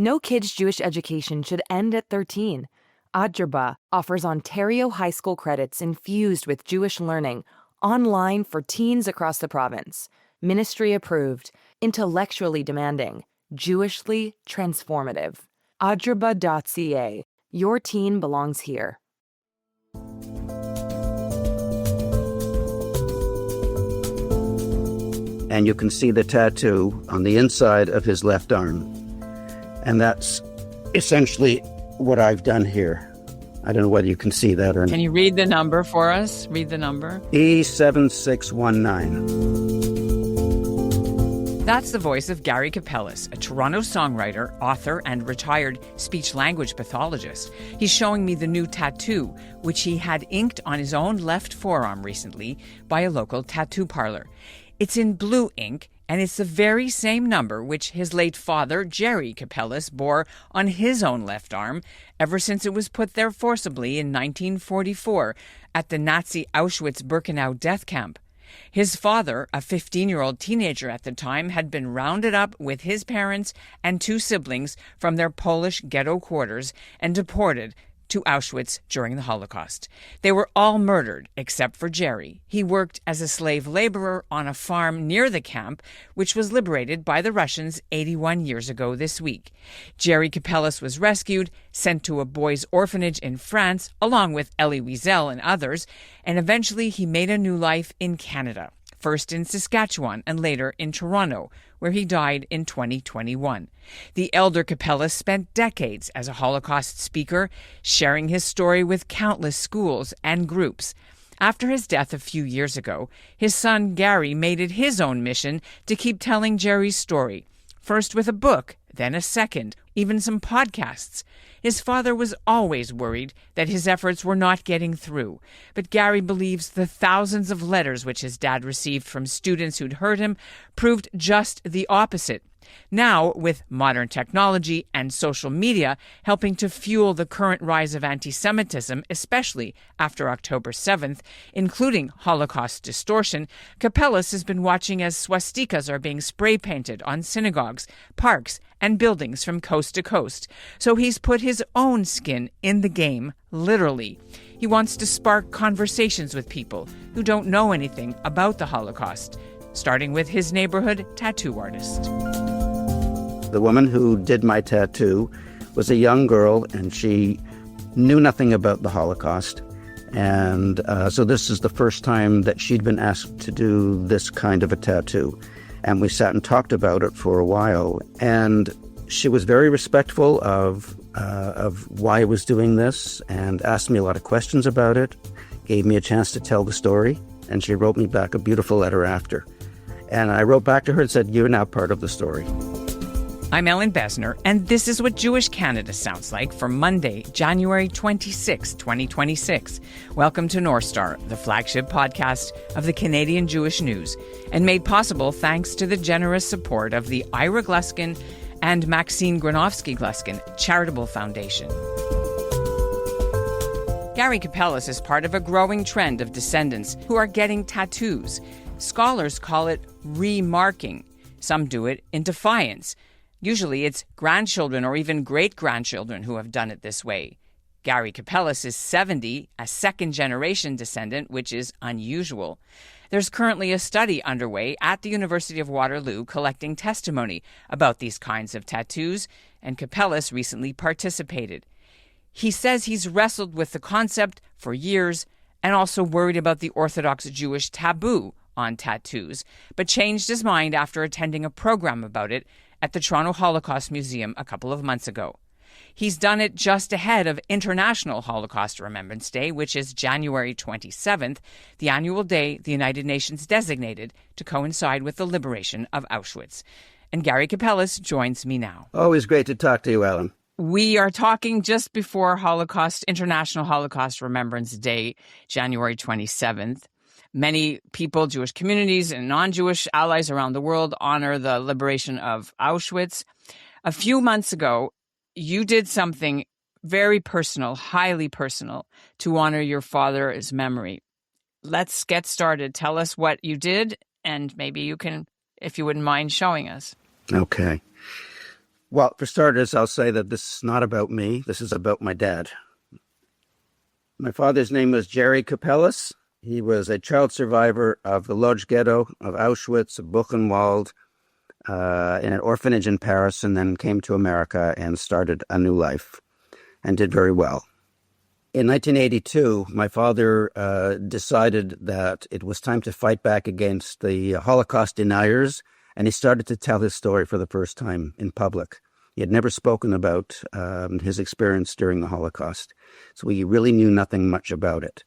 No kid's Jewish education should end at 13. Adjurba offers Ontario high school credits infused with Jewish learning online for teens across the province. Ministry approved, intellectually demanding, Jewishly transformative. Adjurba.ca. Your teen belongs here. And you can see the tattoo on the inside of his left arm. And that's essentially what I've done here. I don't know whether you can see that or not. Can you read the number for us? Read the number. E7619. That's the voice of Gary Kapelus, a Toronto songwriter, author, and retired speech-language pathologist. He's showing me the new tattoo, which he had inked on his own left forearm recently by a local tattoo parlor. It's in blue ink, and it's the very same number which his late father, Gary Kapelus, bore on his own left arm ever since it was put there forcibly in 1944 at the Nazi Auschwitz-Birkenau death camp. His father, a 15-year-old teenager at the time, had been rounded up with his parents and two siblings from their Polish ghetto quarters and deported to Auschwitz during the Holocaust. They were all murdered, except for Jerry. He worked as a slave laborer on a farm near the camp, which was liberated by the Russians 81 years ago this week. Gary Kapelus was rescued, sent to a boys' orphanage in France, along with Elie Wiesel and others, and eventually he made a new life in Canada, first in Saskatchewan and later in Toronto, where he died in 2021. The elder Kapelus spent decades as a Holocaust speaker, sharing his story with countless schools and groups. After his death a few years ago, his son Gary made it his own mission to keep telling Jerry's story, first with a book, then a second, even some podcasts. His father was always worried that his efforts were not getting through, but Gary believes the thousands of letters which his dad received from students who'd heard him proved just the opposite. Now, with modern technology and social media helping to fuel the current rise of anti-Semitism, especially after October 7th, including Holocaust distortion, Kapelus has been watching as swastikas are being spray-painted on synagogues, parks, and buildings from coast to coast. So he's put his own skin in the game, literally. He wants to spark conversations with people who don't know anything about the Holocaust, starting with his neighborhood tattoo artist. The woman who did my tattoo was a young girl, and she knew nothing about the Holocaust. And so this is the first time that she'd been asked to do this kind of a tattoo. And we sat and talked about it for a while. And she was very respectful of why I was doing this and asked me a lot of questions about it, gave me a chance to tell the story, and she wrote me back a beautiful letter after. And I wrote back to her and said, "You're now part of the story." I'm Ellen Besner, and this is what Jewish Canada sounds like for Monday, January 26, 2026. Welcome to North Star, the flagship podcast of the Canadian Jewish News, and made possible thanks to the generous support of the Ira Gluskin and Maxine Granovsky-Gluskin Charitable Foundation. Gary Kapelus is part of a growing trend of descendants who are getting tattoos. Scholars call it remarking. Some do it in defiance. Usually it's grandchildren or even great-grandchildren who have done it this way. Gary Kapelus is 70, a second-generation descendant, which is unusual. There's currently a study underway at the University of Waterloo collecting testimony about these kinds of tattoos, and Kapelus recently participated. He says he's wrestled with the concept for years and also worried about the Orthodox Jewish taboo on tattoos, but changed his mind after attending a program about it at the Toronto Holocaust Museum a couple of months ago. He's done it just ahead of International Holocaust Remembrance Day, which is January 27th, the annual day the United Nations designated to coincide with the liberation of Auschwitz. And Gary Kapelus joins me now. Always great to talk to you, Ellen. We are talking just before International Holocaust Remembrance Day, January 27th. Many people, Jewish communities and non-Jewish allies around the world honor the liberation of Auschwitz. A few months ago, you did something very personal, highly personal, to honor your father's memory. Let's get started. Tell us what you did, and maybe you can, if you wouldn't mind showing us. Okay. Well, for starters, I'll say that this is not about me. This is about my dad. My father's name was Gary Kapelus. He was a child survivor of the Lodz ghetto of Auschwitz, of Buchenwald, in an orphanage in Paris, and then came to America and started a new life and did very well. In 1982, my father decided that it was time to fight back against the Holocaust deniers, and he started to tell his story for the first time in public. He had never spoken about his experience during the Holocaust, so he really knew nothing much about it.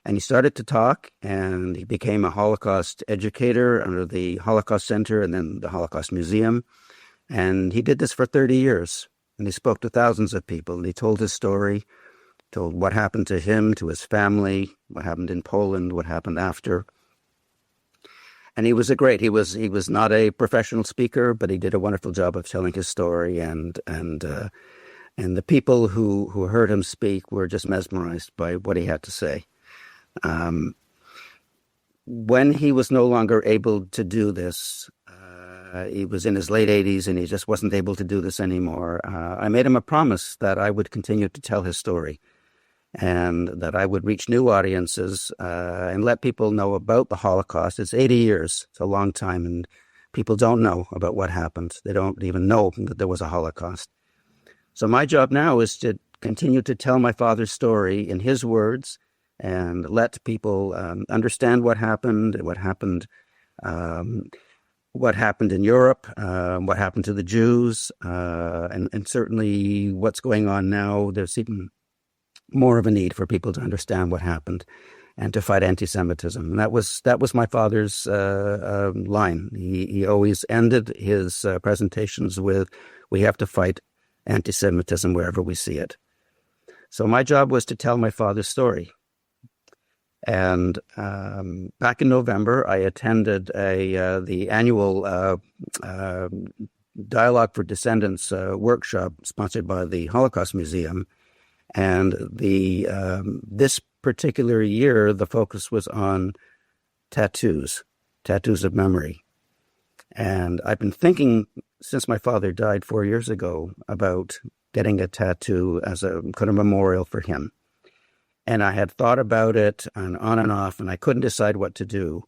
And he started to talk, and he became a Holocaust educator under the Holocaust Center and then the Holocaust Museum. And he did this for 30 years, and he spoke to thousands of people, and he told his story, told what happened to him, to his family, what happened in Poland, what happened after. And he was he was not a professional speaker, but he did a wonderful job of telling his story, and the people who heard him speak were just mesmerized by what he had to say. When he was no longer able to do this, he was in his late 80s and he just wasn't able to do this anymore. I made him a promise that I would continue to tell his story and that I would reach new audiences and let people know about the Holocaust. It's 80 years. It's a long time, and people don't know about what happened. They don't even know that there was a Holocaust. So my job now is to continue to tell my father's story in his words and let people understand what happened in Europe, what happened to the Jews, and certainly what's going on now. There's even more of a need for people to understand what happened and to fight anti-Semitism. And that was my father's line. He always ended his presentations with, "We have to fight anti-Semitism wherever we see it." So my job was to tell my father's story. And back in November, I attended the annual Dialogue for Descendants workshop sponsored by the Holocaust Museum. And this particular year, the focus was on tattoos of memory. And I've been thinking since my father died 4 years ago about getting a tattoo as a kind of memorial for him. And I had thought about it and on and off, and I couldn't decide what to do.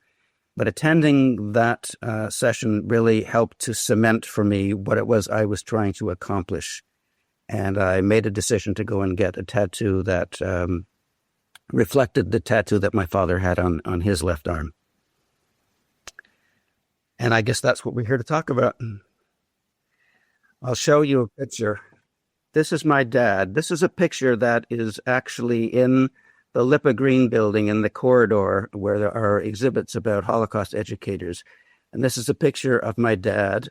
But attending that session really helped to cement for me what it was I was trying to accomplish. And I made a decision to go and get a tattoo that reflected the tattoo that my father had on his left arm. And I guess that's what we're here to talk about. I'll show you a picture. This is my dad. This is a picture that is actually in the Lipa Green building in the corridor where there are exhibits about Holocaust educators. And this is a picture of my dad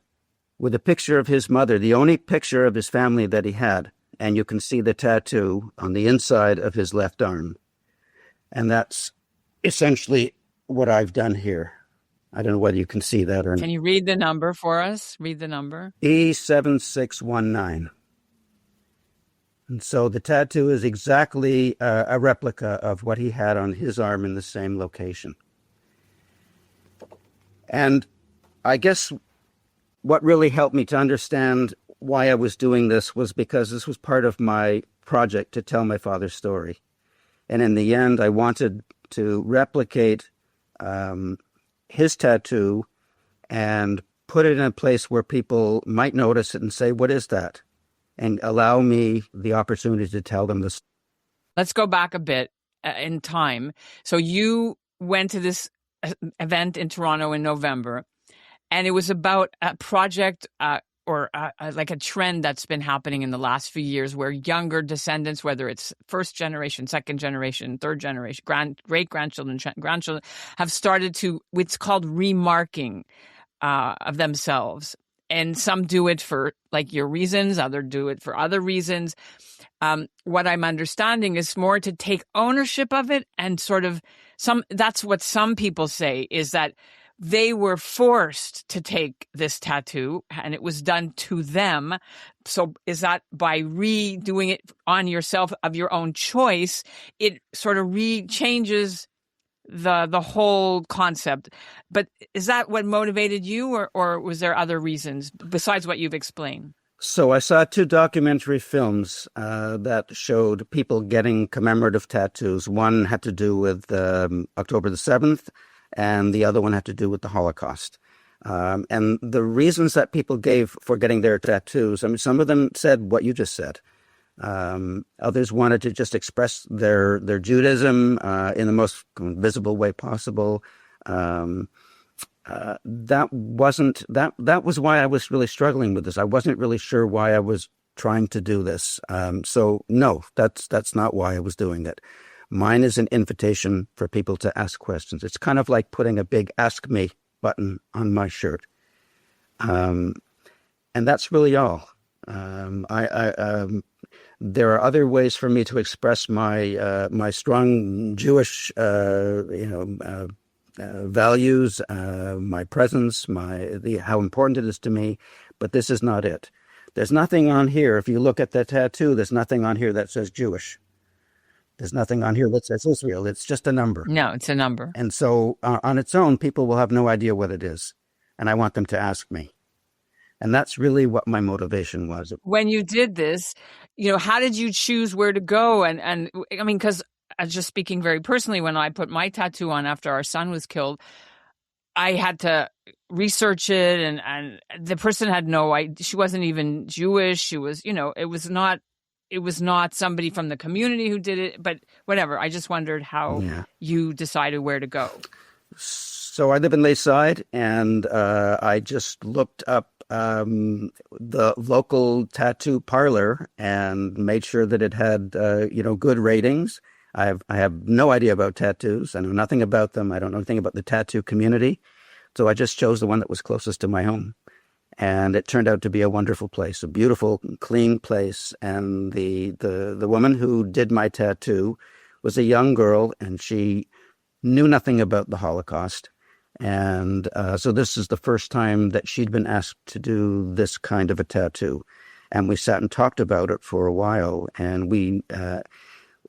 with a picture of his mother, the only picture of his family that he had. And you can see the tattoo on the inside of his left arm. And that's essentially what I've done here. I don't know whether you can see that or not. Can you read the number for us? Read the number. E7619. And so the tattoo is exactly a replica of what he had on his arm in the same location. And I guess what really helped me to understand why I was doing this was because this was part of my project to tell my father's story. And in the end, I wanted to replicate his tattoo and put it in a place where people might notice it and say, "What is that?" And allow me the opportunity to tell them this. Let's go back a bit in time. So you went to this event in Toronto in November, and it was about a project or like a trend that's been happening in the last few years where younger descendants, whether it's first generation, second generation, third generation, great-grandchildren, grandchildren, have started to, it's called remarking of themselves. And some do it for like your reasons, others do it for other reasons. What I'm understanding is more to take ownership of it and sort of that's what some people say is that they were forced to take this tattoo and it was done to them. So is that by redoing it on yourself of your own choice, it sort of changes the whole concept? But is that what motivated you or was there other reasons besides what you've explained? So I saw two documentary films that showed people getting commemorative tattoos. One had to do with October the 7th, and the other one had to do with the Holocaust. And the reasons that people gave for getting their tattoos, I mean, some of them said what you just said. Others wanted to just express their Judaism in the most visible way possible. That was why I was really struggling with this. I wasn't really sure why I was trying to do this. So no, that's not why I was doing it. Mine is an invitation for people to ask questions. It's kind of like putting a big "Ask Me" button on my shirt, and that's really all. There are other ways for me to express my strong Jewish, values, my presence, how important it is to me, but this is not it. There's nothing on here. If you look at the tattoo, there's nothing on here that says Jewish. There's nothing on here that says Israel. It's just a number. No, it's a number. And so on its own, people will have no idea what it is. And I want them to ask me. And that's really what my motivation was. When you did this, how did you choose where to go? And I mean, because just speaking very personally, when I put my tattoo on after our son was killed, I had to research it, and the person had no idea. She wasn't even Jewish. She was, it was not somebody from the community who did it, but whatever. I just wondered how you decided where to go. So I live in Lakeside, and I just looked up the local tattoo parlor and made sure that it had, good ratings. I have no idea about tattoos. I know nothing about them. I don't know anything about the tattoo community. So I just chose the one that was closest to my home. And it turned out to be a wonderful place, a beautiful, clean place. And the woman who did my tattoo was a young girl, and she knew nothing about the Holocaust. And so this is the first time that she'd been asked to do this kind of a tattoo. And we sat and talked about it for a while. And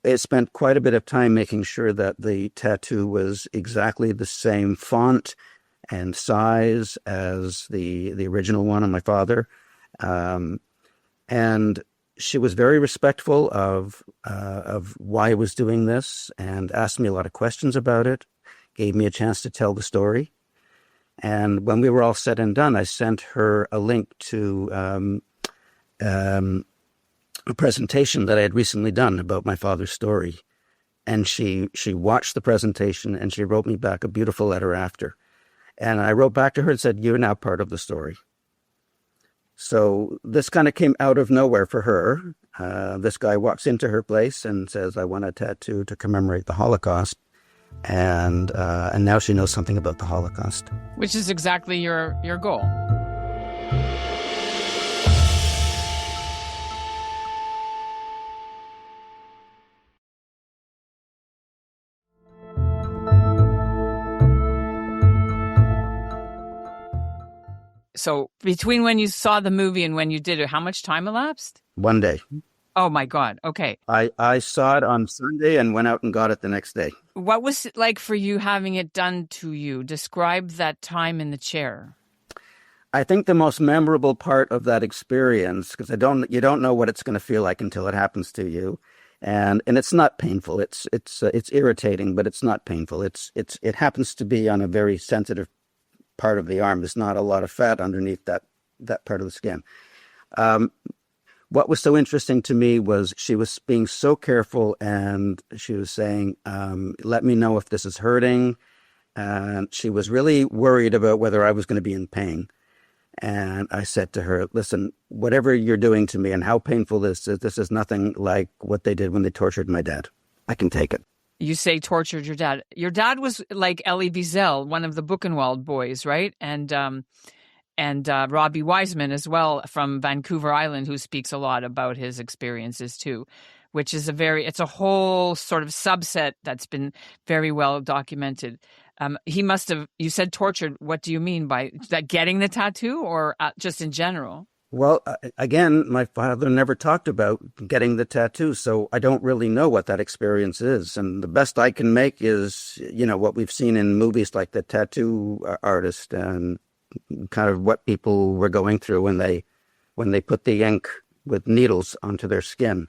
it spent quite a bit of time making sure that the tattoo was exactly the same font and size as the original one on my father. And she was very respectful of why I was doing this, and asked me a lot of questions about it, gave me a chance to tell the story. And when we were all said and done, I sent her a link to a presentation that I had recently done about my father's story. And she watched the presentation, and she wrote me back a beautiful letter after. And I wrote back to her and said, "You're now part of the story." So this kind of came out of nowhere for her. This guy walks into her place and says, "I want a tattoo to commemorate the Holocaust." And now she knows something about the Holocaust. Which is exactly your goal. So between when you saw the movie and when you did it, how much time elapsed? One day. Oh, my God. Okay. I saw it on Sunday and went out and got it the next day. What was it like for you having it done to you? Describe that time in the chair. I think the most memorable part of that experience, because you don't know what it's going to feel like until it happens to you, and it's not painful. It's irritating, but it's not painful. It happens to be on a very sensitive part of the arm. There's not a lot of fat underneath that part of the skin. What was so interesting to me was she was being so careful, and she was saying, "Let me know if this is hurting." And she was really worried about whether I was going to be in pain. And I said to her, "Listen, whatever you're doing to me and how painful this is nothing like what they did when they tortured my dad. I can take it." You say tortured your dad. Your dad was like Elie Wiesel, one of the Buchenwald boys, right? And Robbie Wiseman as well from Vancouver Island, who speaks a lot about his experiences too, which is it's a whole sort of subset that's been very well documented. He must have, you said tortured. What do you mean by that? Getting the tattoo, or just in general? Well, again, my father never talked about getting the tattoo, so I don't really know what that experience is. And the best I can make is, what we've seen in movies like The Tattoo Artist, and kind of what people were going through when they when they put the ink with needles onto their skin.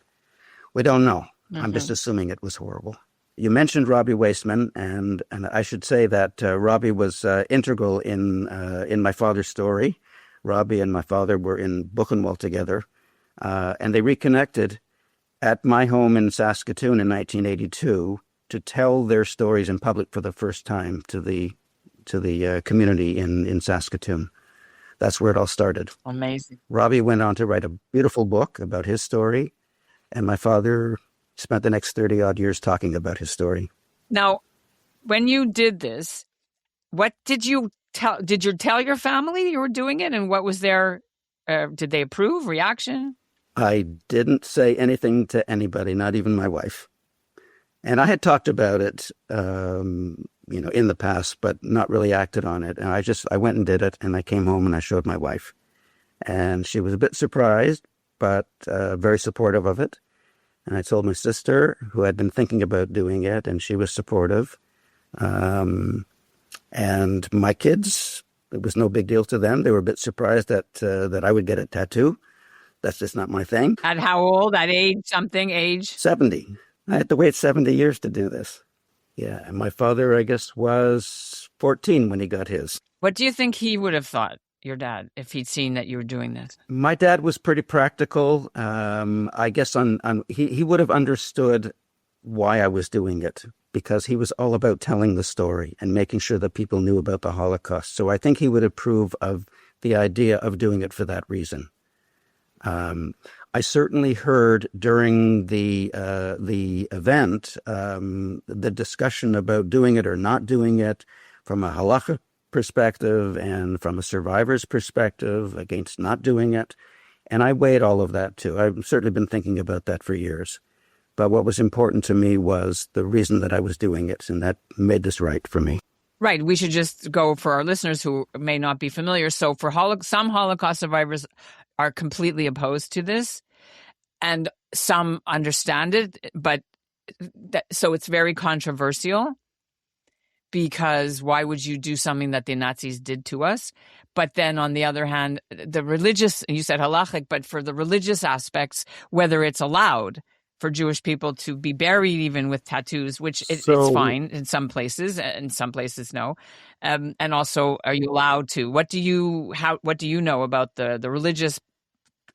We don't know. I'm just assuming it was horrible. You mentioned Robbie Wasteman, and I should say that Robbie was integral in my father's story. Robbie and my father were in Buchenwald together, and they reconnected at my home in Saskatoon in 1982 to tell their stories in public for the first time to the community in Saskatoon. That's where it all started. Amazing. Robbie went on to write a beautiful book about his story, and my father spent the next 30-odd years talking about his story. Now, when you did this, what did you tell? Did you tell your family you were doing it, and what was their? Did they approve? Reaction? I didn't say anything to anybody, not even my wife. And I had talked about it, in the past, but not really acted on it. And I went and did it, and I came home and I showed my wife, and she was a bit surprised, but very supportive of it. And I told my sister, who had been thinking about doing it, and she was supportive. And my kids, it was no big deal to them. They were a bit surprised that I would get a tattoo. That's just not my thing. At how old? At age? 70. I had to wait 70 years to do this. Yeah, and my father, I guess, was 14 when he got his. What do you think he would have thought, your dad, if he'd seen that you were doing this? My dad was pretty practical. I guess he would have understood why I was doing it, because he was all about telling the story and making sure that people knew about the Holocaust. So I think he would approve of the idea of doing it for that reason. I certainly heard during the event the discussion about doing it or not doing it from a halacha perspective and from a survivor's perspective against not doing it. And I weighed all of that too. I've certainly been thinking about that for years. But what was important to me was the reason that I was doing it, and that made this right for me. Right. We should just go for our listeners who may not be familiar. So for some Holocaust survivors are completely opposed to this, and some understand it, but so it's very controversial, because why would you do something that the Nazis did to us? But then on the other hand, the religious, you said halachic, but for the religious aspects, whether it's allowed for Jewish people to be buried even with tattoos, which it's fine in some places, and some places no. And also, are you allowed to? What do you know about the religious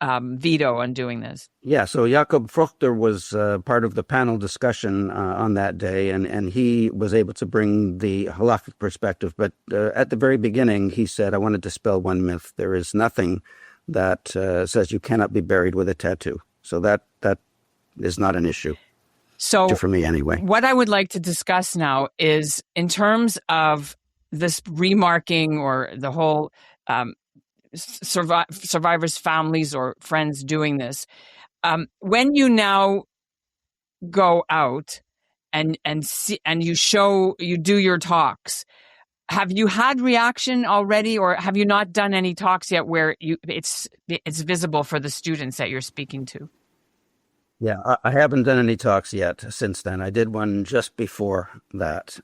veto on doing this? Yeah, so Jakob Fruchter was part of the panel discussion on that day, and he was able to bring the halakhic perspective. But at the very beginning, he said, I want to dispel one myth. There is nothing that says you cannot be buried with a tattoo. So that is not an issue. So for me anyway. What I would like to discuss now is in terms of this remarking or the whole survivors' families or friends doing this. When you now go out and see, and you do your talks, have you had reaction already, or have you not done any talks yet where it's visible for the students that you're speaking to? Yeah, I haven't done any talks yet since then. I did one just before that.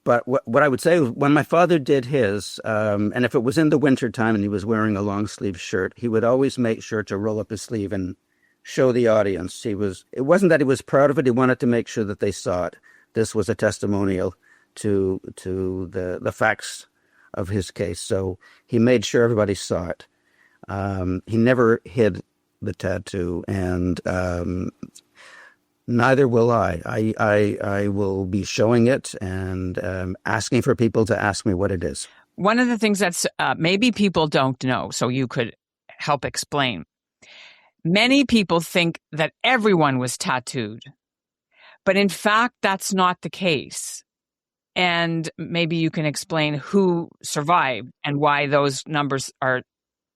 But what I would say, when my father did his, and if it was in the wintertime and he was wearing a long sleeve shirt, he would always make sure to roll up his sleeve and show the audience. It wasn't that he was proud of it. He wanted to make sure that they saw it. This was a testimonial to the facts of his case. So he made sure everybody saw it. He never hid the tattoo, and neither will I. I will be showing it and asking for people to ask me what it is. One of the things that's maybe people don't know, so you could help explain. Many people think that everyone was tattooed, but in fact, that's not the case. And maybe you can explain who survived and why those numbers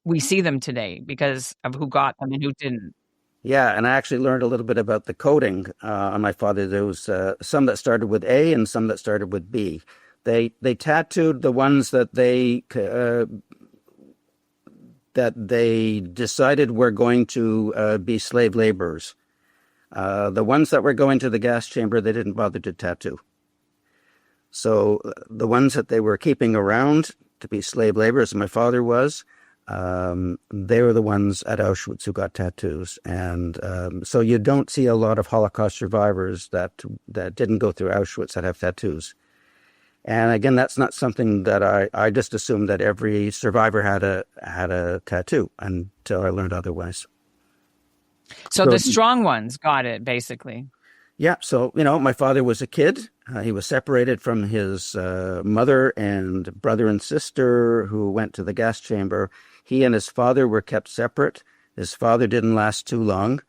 we see them today because of who got them and who didn't. Yeah, and I actually learned a little bit about the coding on my father. There was some that started with A and some that started with B. They tattooed the ones that they decided were going to be slave laborers. The ones that were going to the gas chamber, they didn't bother to tattoo. So the ones that they were keeping around to be slave laborers, my father was, they were the ones at Auschwitz who got tattoos. And so you don't see a lot of Holocaust survivors that didn't go through Auschwitz that have tattoos. And again, that's not something that I just assumed that every survivor had a tattoo until I learned otherwise. So the strong ones got it, basically. Yeah. So, my father was a kid. He was separated from his mother and brother and sister who went to the gas chamber. He and his father were kept separate. His father didn't last too long.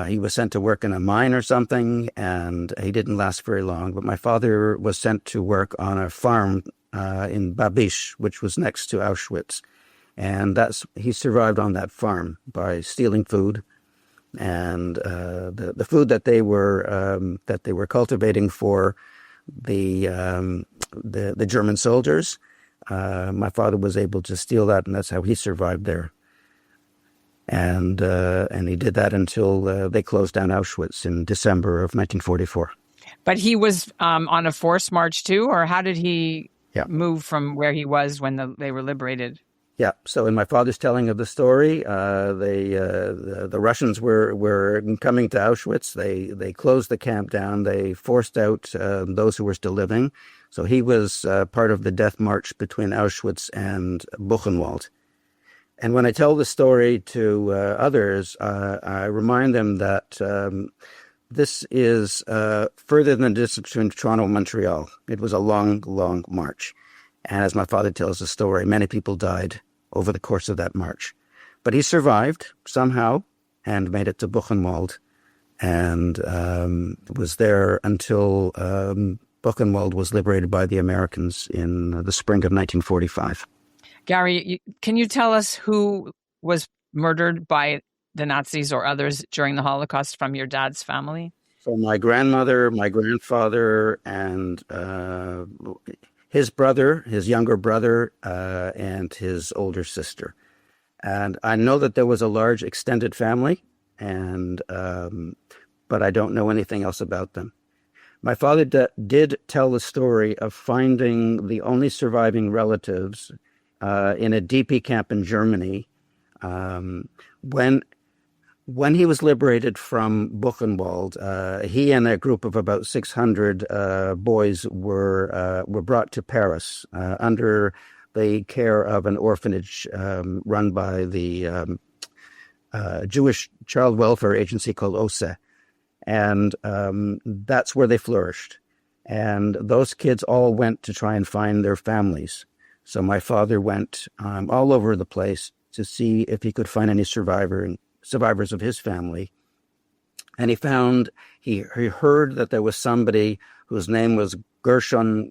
He was sent to work in a mine or something, and he didn't last very long. But my father was sent to work on a farm in Babish, which was next to Auschwitz. And he survived on that farm by stealing food. And the food that they were cultivating for the German soldiers, my father was able to steal that, and that's how he survived there. And he did that until they closed down Auschwitz in December of 1944. But he was on a forced march too, or how did he move from where he was when they were liberated? Yeah. So in my father's telling of the story, the Russians were coming to Auschwitz. They closed the camp down. They forced out those who were still living. So he was part of the death march between Auschwitz and Buchenwald. And when I tell the story to others, I remind them that this is further than the distance between Toronto and Montreal. It was a long, long march. And as my father tells the story, many people died over the course of that march. But he survived somehow and made it to Buchenwald and was there until Buchenwald was liberated by the Americans in the spring of 1945. Gary, can you tell us who was murdered by the Nazis or others during the Holocaust from your dad's family? So my grandmother, my grandfather, and his brother, his younger brother, and his older sister. And I know that there was a large extended family, but I don't know anything else about them. My father did tell the story of finding the only surviving relatives in a DP camp in Germany when he was liberated from Buchenwald. He and a group of about 600 boys were brought to Paris under the care of an orphanage run by the Jewish child welfare agency called OSE. And that's where they flourished. And those kids all went to try and find their families. So my father went all over the place to see if he could find any survivors of his family. And he heard that there was somebody whose name was Gary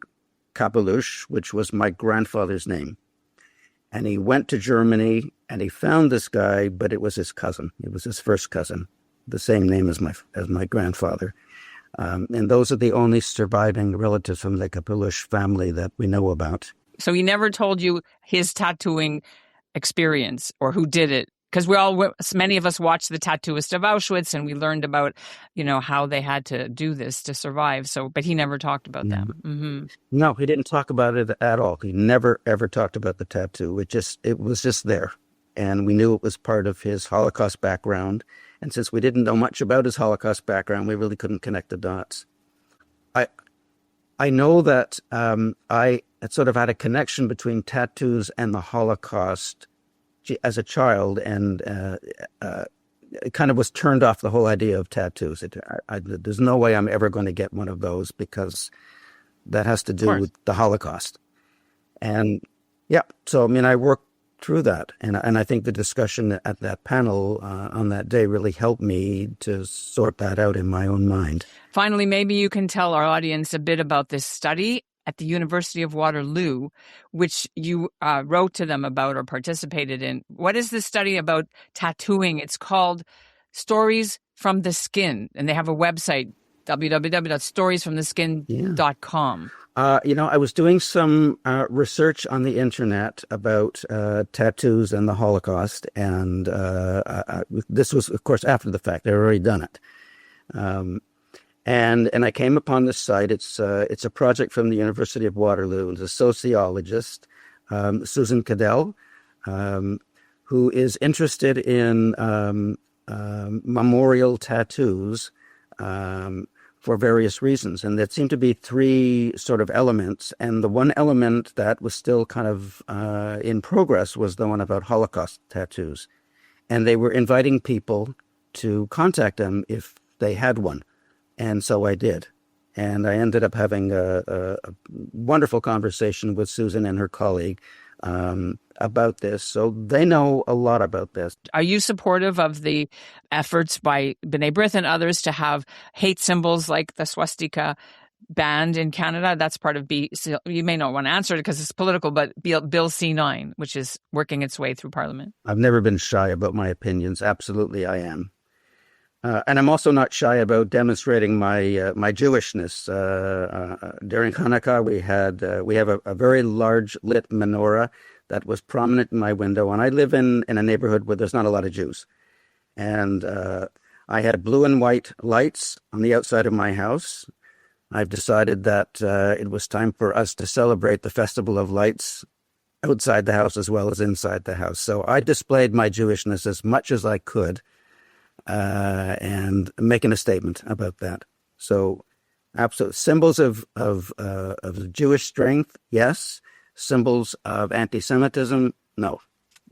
Kapelus, which was my grandfather's name. And he went to Germany and he found this guy, but it was his cousin. It was his first cousin, the same name as my grandfather. And those are the only surviving relatives from the Kapelus family that we know about. So he never told you his tattooing experience or who did it? Because many of us watched The Tattooist of Auschwitz and we learned about, how they had to do this to survive. So, but he never talked about them. Mm-hmm. No, he didn't talk about it at all. He never, ever talked about the tattoo. It was just there. And we knew it was part of his Holocaust background. And since we didn't know much about his Holocaust background, we really couldn't connect the dots. I know that I sort of had a connection between tattoos and the Holocaust as a child, and it kind of was turned off the whole idea of tattoos. There's no way I'm ever going to get one of those because that has to do with the Holocaust. And yeah, so I worked through that, and I think the discussion at that panel on that day really helped me to sort that out in my own mind. Finally, maybe you can tell our audience a bit about this study at the University of Waterloo, which you wrote to them about or participated in. What is this study about tattooing? It's called Stories from the Skin, and they have a website, www.storiesfromtheskin.com. I was doing some research on the internet about tattoos and the Holocaust, and this was, of course, after the fact. I'd already done it. And I came upon this site. It's a project from the University of Waterloo. It's a sociologist, Susan Cadell, who is interested in memorial tattoos for various reasons. And there seemed to be three sort of elements. And the one element that was still kind of in progress was the one about Holocaust tattoos. And they were inviting people to contact them if they had one. And so I did. And I ended up having a wonderful conversation with Susan and her colleague about this. So they know a lot about this. Are you supportive of the efforts by B'nai B'rith and others to have hate symbols like the swastika banned in Canada? That's part of you may not want to answer it because it's political, but Bill C-9, which is working its way through Parliament. I've never been shy about my opinions. Absolutely, I am. And I'm also not shy about demonstrating my Jewishness. During Hanukkah, we have a very large lit menorah that was prominent in my window. And I live in a neighborhood where there's not a lot of Jews. And I had blue and white lights on the outside of my house. I've decided that it was time for us to celebrate the Festival of Lights outside the house as well as inside the house. So I displayed my Jewishness as much as I could. And making a statement about that. So, absolute symbols of Jewish strength, yes. Symbols of anti-Semitism, no.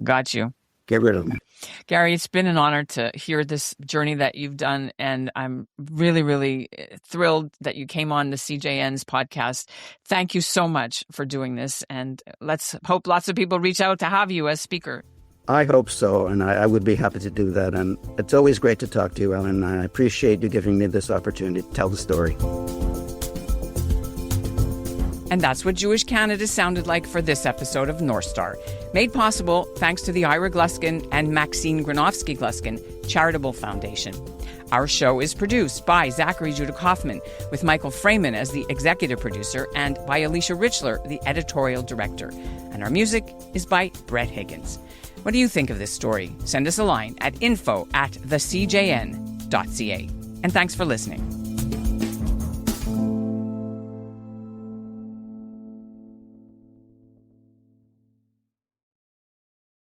Got you. Get rid of them. Gary, it's been an honor to hear this journey that you've done, and I'm really, really thrilled that you came on the CJN's podcast. Thank you so much for doing this, and let's hope lots of people reach out to have you as speaker. I hope so, and I would be happy to do that. And it's always great to talk to you, Ellen. I appreciate you giving me this opportunity to tell the story. And that's what Jewish Canada sounded like for this episode of North Star, made possible thanks to the Ira Gluskin and Maxine Granovsky Gluskin Charitable Foundation. Our show is produced by Zachary Judah Kaufman, with Michael Freeman as the executive producer and by Alicia Richler, the editorial director. And our music is by Brett Higgins. What do you think of this story? Send us a line at info@thecjn.ca. And thanks for listening.